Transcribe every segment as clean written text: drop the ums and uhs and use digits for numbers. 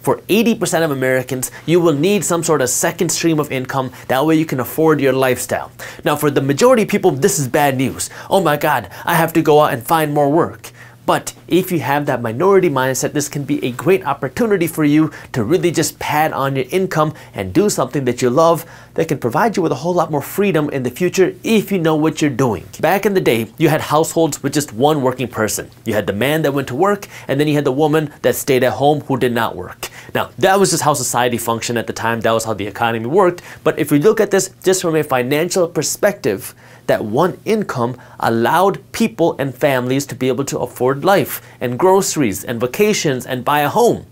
for 80% of Americans, you will need some sort of second stream of income. That way you can afford your lifestyle. Now, for the majority of people, this is bad news. Oh my God, I have to go out and find more work. But if you have that minority mindset, this can be a great opportunity for you to really just pad on your income and do something that you love that can provide you with a whole lot more freedom in the future if you know what you're doing. Back in the day, you had households with just one working person. You had the man that went to work, and then you had the woman that stayed at home who did not work. Now, that was just how society functioned at the time. That was how the economy worked. But if we look at this just from a financial perspective, that one income allowed people and families to be able to afford life and groceries and vacations and buy a home.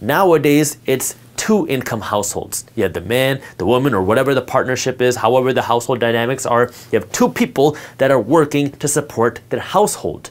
Nowadays, it's two income households. You have the man, the woman, or whatever the partnership is, however the household dynamics are. You have two people that are working to support their household.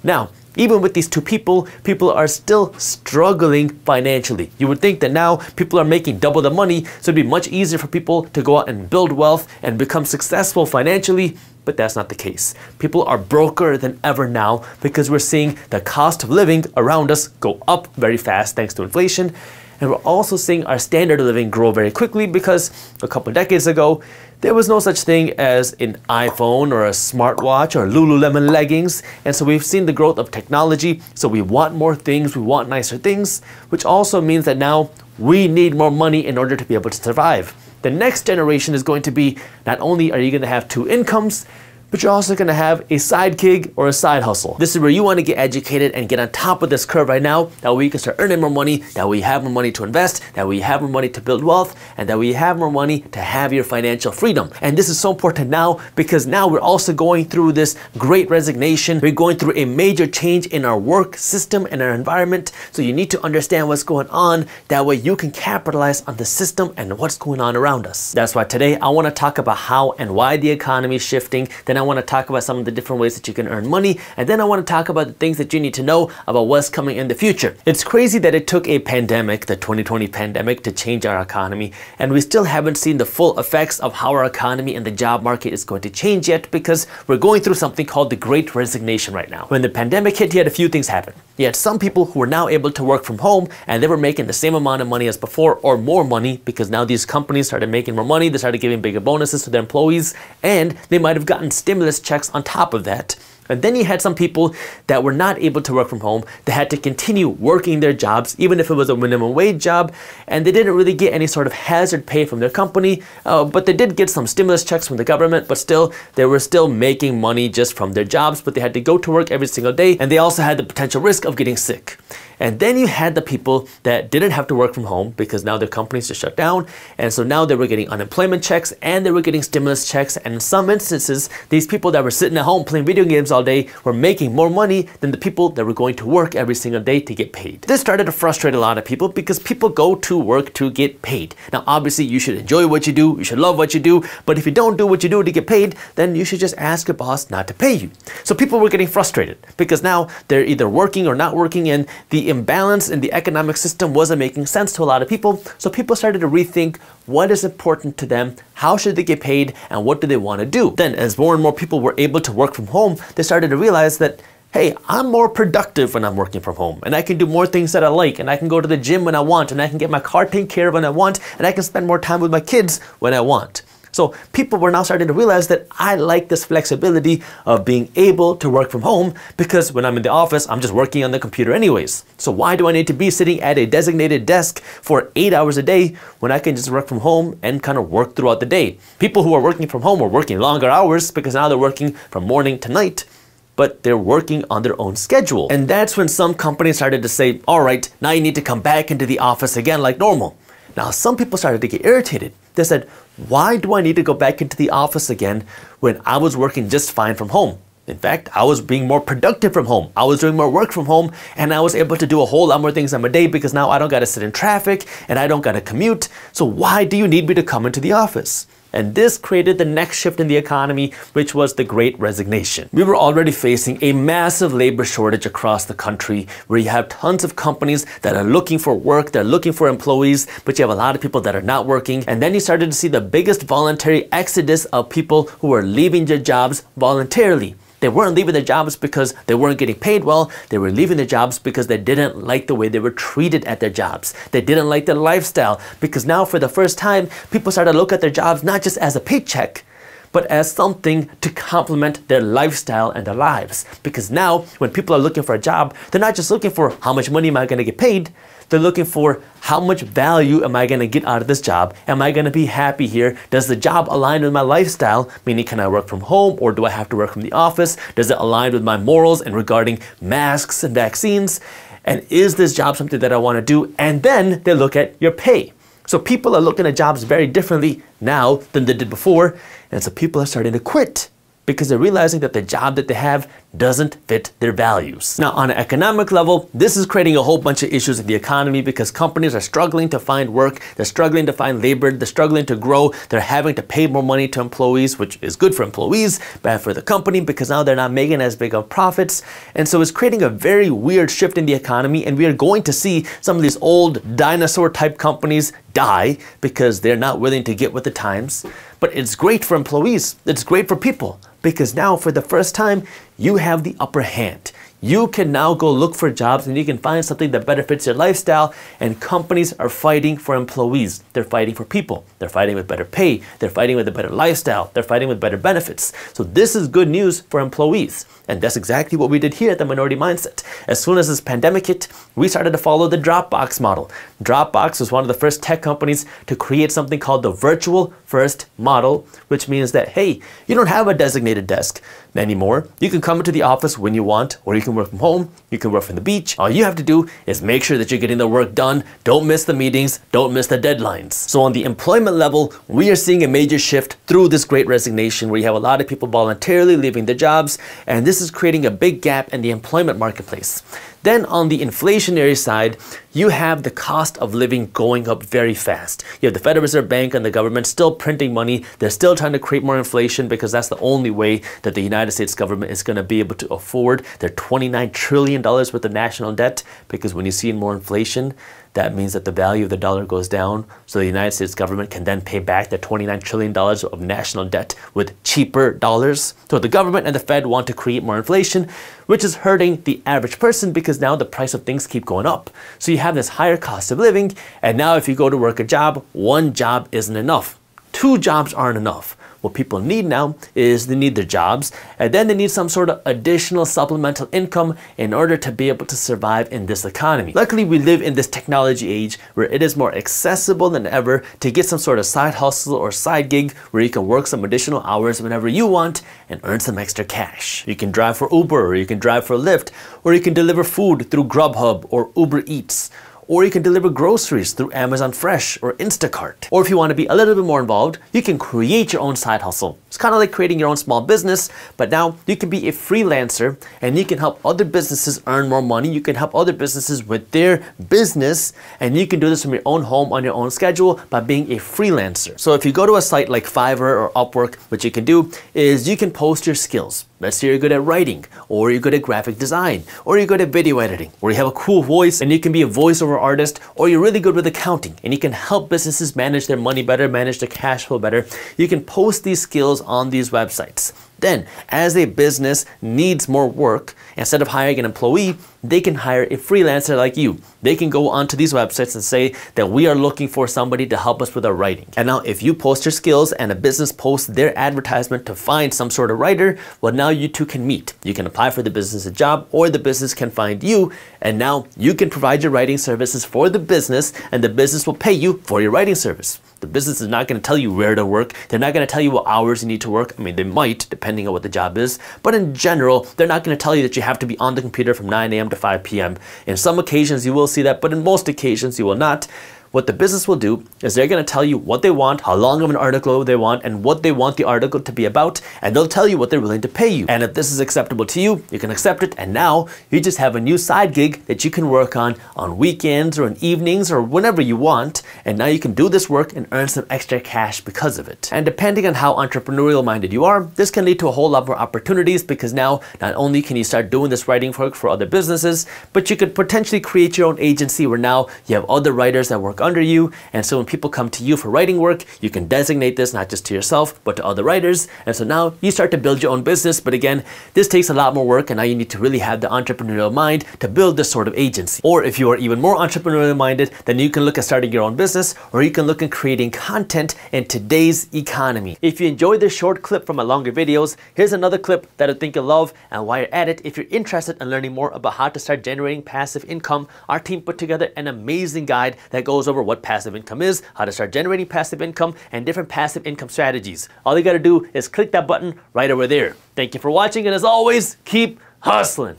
Now, even with these two people, people are still struggling financially. You would think that now people are making double the money, so it'd be much easier for people to go out and build wealth and become successful financially, but that's not the case. People are broker than ever now because we're seeing the cost of living around us go up very fast thanks to inflation. And we're also seeing our standard of living grow very quickly because a couple of decades ago, there was no such thing as an iPhone or a smartwatch or Lululemon leggings. And so we've seen the growth of technology. So we want more things, we want nicer things, which also means that now we need more money in order to be able to survive. The next generation is going to be, not only are you going to have two incomes, but you're also going to have a side gig or a side hustle. This is where you want to get educated and get on top of this curve right now. That way you can start earning more money, that way you have more money to invest, that way you have more money to build wealth, and that way you have more money to have your financial freedom. And this is so important now because now we're also going through this great resignation. We're going through a major change in our work system and our environment. So you need to understand what's going on. That way you can capitalize on the system and what's going on around us. That's why today I want to talk about how and why the economy is shifting. Then I want to talk about some of the different ways that you can earn money, and then I want to talk about the things that you need to know about what's coming in the future. It's crazy that it took a pandemic, the 2020 pandemic, to change our economy, and we still haven't seen the full effects of how our economy and the job market is going to change yet because we're going through something called the Great Resignation right now. When the pandemic hit, you had a few things happen. You had some people who were now able to work from home and they were making the same amount of money as before or more money because now these companies started making more money, they started giving bigger bonuses to their employees, and they might have gotten stimulus checks on top of that. And then you had some people that were not able to work from home. They had to continue working their jobs, even if it was a minimum wage job, and they didn't really get any sort of hazard pay from their company, but they did get some stimulus checks from the government, but still, they were still making money just from their jobs, but they had to go to work every single day, and they also had the potential risk of getting sick. And then you had the people that didn't have to work from home because now their companies just shut down. And so now they were getting unemployment checks and they were getting stimulus checks. And in some instances, these people that were sitting at home playing video games all day were making more money than the people that were going to work every single day to get paid. This started to frustrate a lot of people because people go to work to get paid. Now, obviously, you should enjoy what you do. You should love what you do. But if you don't do what you do to get paid, then you should just ask your boss not to pay you. So people were getting frustrated because now they're either working or not working, and the imbalance in the economic system wasn't making sense to a lot of people. So people started to rethink what is important to them, how should they get paid, and what do they want to do. Then as more and more people were able to work from home, they started to realize that, hey, I'm more productive when I'm working from home, and I can do more things that I like, and I can go to the gym when I want, and I can get my car taken care of when I want, and I can spend more time with my kids when I want. So people were now starting to realize that I like this flexibility of being able to work from home because when I'm in the office, I'm just working on the computer anyways. So why do I need to be sitting at a designated desk for 8 hours a day when I can just work from home and kind of work throughout the day? People who are working from home are working longer hours because now they're working from morning to night, but they're working on their own schedule. And that's when some companies started to say, all right, now you need to come back into the office again like normal. Now, some people started to get irritated. They said, why do I need to go back into the office again when I was working just fine from home? In fact, I was being more productive from home. I was doing more work from home, and I was able to do a whole lot more things on my day because now I don't got to sit in traffic and I don't got to commute. So why do you need me to come into the office? And this created the next shift in the economy, which was the Great Resignation. We were already facing a massive labor shortage across the country, where you have tons of companies that are looking for work, they're looking for employees, but you have a lot of people that are not working. And then you started to see the biggest voluntary exodus of people who were leaving their jobs voluntarily. They weren't leaving their jobs because they weren't getting paid well. They were leaving their jobs because they didn't like the way they were treated at their jobs. They didn't like their lifestyle, because now for the first time, people started to look at their jobs not just as a paycheck, but as something to complement their lifestyle and their lives. Because now when people are looking for a job, they're not just looking for how much money am I going to get paid. They're looking for how much value am I going to get out of this job? Am I going to be happy here? Does the job align with my lifestyle? Meaning, can I work from home, or do I have to work from the office? Does it align with my morals and regarding masks and vaccines? And is this job something that I want to do? And then they look at your pay. So people are looking at jobs very differently now than they did before. And so people are starting to quit because they're realizing that the job that they have doesn't fit their values. Now, on an economic level, this is creating a whole bunch of issues in the economy, because companies are struggling to find work, they're struggling to find labor, they're struggling to grow, they're having to pay more money to employees, which is good for employees, bad for the company, because now they're not making as big of profits. And so it's creating a very weird shift in the economy, and we are going to see some of these old dinosaur type companies die because they're not willing to get with the times. But it's great for employees, it's great for people, because now for the first time, you have the upper hand. You can now go look for jobs and you can find something that better fits your lifestyle, and companies are fighting for employees. They're fighting for people. They're fighting with better pay. They're fighting with a better lifestyle. They're fighting with better benefits. So this is good news for employees. And that's exactly what we did here at the Minority Mindset. As soon as this pandemic hit, we started to follow the Dropbox model. Dropbox was one of the first tech companies to create something called the virtual first model, which means that, hey, you don't have a designated desk anymore. You can come into the office when you want, or you can work from home, you can work from the beach. All you have to do is make sure that you're getting the work done. Don't miss the meetings, don't miss the deadlines. So on the employment level, we are seeing a major shift through this Great Resignation, where you have a lot of people voluntarily leaving their jobs, and this is creating a big gap in the employment marketplace. Then on the inflationary side, you have the cost of living going up very fast. You have the Federal Reserve Bank and the government still printing money. They're still trying to create more inflation, because that's the only way that the United States government is going to be able to afford their $29 trillion worth of national debt. Because when you see more inflation, that means that the value of the dollar goes down, so the United States government can then pay back the $29 trillion of national debt with cheaper dollars. So the government and the Fed want to create more inflation, which is hurting the average person, because now the price of things keep going up. So you have this higher cost of living, and now if you go to work a job, one job isn't enough. Two jobs aren't enough. What people need now is they need their jobs, and then they need some sort of additional supplemental income in order to be able to survive in this economy. Luckily, we live in this technology age where it is more accessible than ever to get some sort of side hustle or side gig where you can work some additional hours whenever you want and earn some extra cash. You can drive for Uber, or you can drive for Lyft, or you can deliver food through Grubhub or Uber Eats. Or you can deliver groceries through Amazon Fresh or Instacart. Or if you want to be a little bit more involved, you can create your own side hustle. It's kind of like creating your own small business, but now you can be a freelancer and you can help other businesses earn more money. You can help other businesses with their business, and you can do this from your own home on your own schedule by being a freelancer. So if you go to a site like Fiverr or Upwork, what you can do is you can post your skills. Let's say you're good at writing, or you're good at graphic design, or you're good at video editing, or you have a cool voice and you can be a voiceover artist, or you're really good with accounting and you can help businesses manage their money better, manage their cash flow better. You can post these skills on these websites. Then, as a business needs more work, instead of hiring an employee, they can hire a freelancer like you. They can go onto these websites and say that we are looking for somebody to help us with our writing. And now if you post your skills and a business posts their advertisement to find some sort of writer, well, now you two can meet. You can apply for the business a job, or the business can find you, and now you can provide your writing services for the business, and the business will pay you for your writing service. The business is not going to tell you where to work. They're not going to tell you what hours you need to work. I mean, they might, depending on what the job is. But in general, they're not going to tell you that you have to be on the computer from 9 a.m. to 5 p.m. In some occasions, you will see that, but in most occasions, you will not. What the business will do is they're going to tell you what they want, how long of an article they want, and what they want the article to be about, and they'll tell you what they're willing to pay you. And if this is acceptable to you, you can accept it, and now you just have a new side gig that you can work on weekends or in evenings or whenever you want, and now you can do this work and earn some extra cash because of it. And depending on how entrepreneurial minded you are, this can lead to a whole lot more opportunities, because now not only can you start doing this writing work for other businesses, but you could potentially create your own agency where now you have other writers that work under you, and so when people come to you for writing work, you can designate this not just to yourself but to other writers, and so now you start to build your own business. But again, this takes a lot more work, and now you need to really have the entrepreneurial mind to build this sort of agency. Or if you are even more entrepreneurial minded, then you can look at starting your own business, or you can look at creating content in today's economy. If you enjoyed this short clip from my longer videos, here's another clip that I think you'll love. And while you're at it, if you're interested in learning more about how to start generating passive income, our team put together an amazing guide that goes over what passive income is, how to start generating passive income, and different passive income strategies. All you gotta do is click that button right over there. Thank you for watching, and as always, keep hustling.